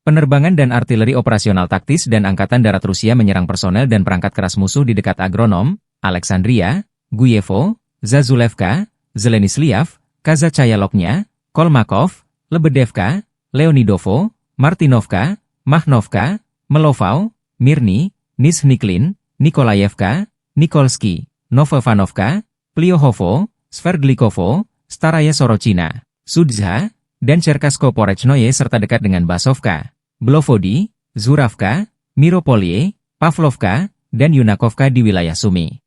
Penerbangan dan artileri operasional taktis dan Angkatan Darat Rusia menyerang personel dan perangkat keras musuh di dekat Agronom, Alexandria, Guyevo, Zazulevka, Zelenislav, Kazachayaloknya, Kolmakov, Lebedevka, Leonidovo, Martinovka, Mahnovka, Melovau, Mirny, Nizhniklin, Nikolayevka, Nikolsky, Novovanovka, Pliohovo, Sverdlikovo, Staraya Sorochina, Sudzha, dan Cherkasko-Porechnoye serta dekat dengan Basovka, Blovody, Zuravka, Miropolye, Pavlovka, dan Yunakovka di wilayah Sumy.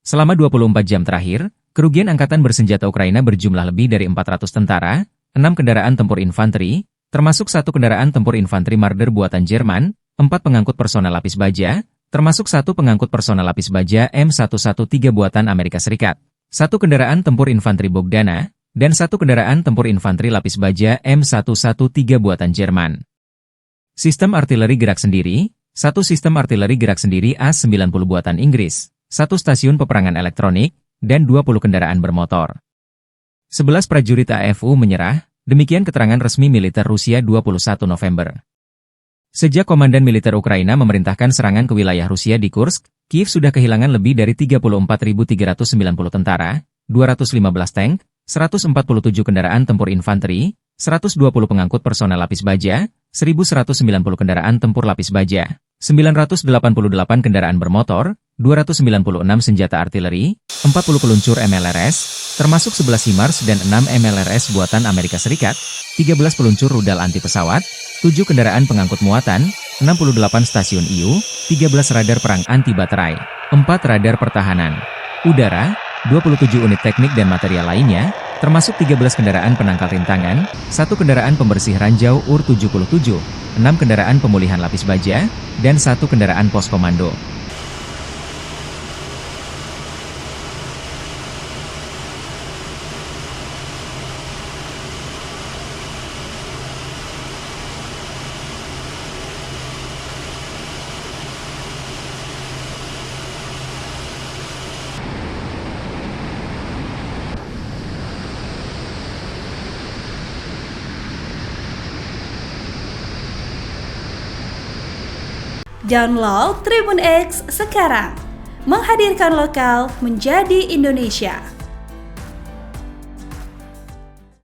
Selama 24 jam terakhir, kerugian angkatan bersenjata Ukraina berjumlah lebih dari 400 tentara, 6 kendaraan tempur infanteri, termasuk 1 kendaraan tempur infanteri Marder buatan Jerman, 4 pengangkut personel lapis baja, termasuk 1 pengangkut personel lapis baja M113 buatan Amerika Serikat, 1 kendaraan tempur infanteri Bogdana, dan 1 kendaraan tempur infanteri lapis baja M113 buatan Jerman. Sistem artileri gerak sendiri, 1 sistem artileri gerak sendiri A-90 buatan Inggris, 1 stasiun peperangan elektronik, dan 20 kendaraan bermotor. 11 prajurit AFU menyerah, demikian keterangan resmi militer Rusia 21 November. Sejak Komandan Militer Ukraina memerintahkan serangan ke wilayah Rusia di Kursk, Kiev sudah kehilangan lebih dari 34.390 tentara, 215 tank, 147 kendaraan tempur infanteri, 120 pengangkut personel lapis baja, 1.190 kendaraan tempur lapis baja, 988 kendaraan bermotor, 296 senjata artileri, 40 peluncur MLRS, termasuk 11 HIMARS dan 6 MLRS buatan Amerika Serikat, 13 peluncur rudal anti pesawat, 7 kendaraan pengangkut muatan, 68 stasiun IU, 13 radar perang anti baterai, 4 radar pertahanan udara, 27 unit teknik dan material lainnya, termasuk 13 kendaraan penangkal rintangan, 1 kendaraan pembersih ranjau UR-77, 6 kendaraan pemulihan lapis baja, dan 1 kendaraan pos komando. Download Tribun X sekarang, menghadirkan lokal menjadi Indonesia.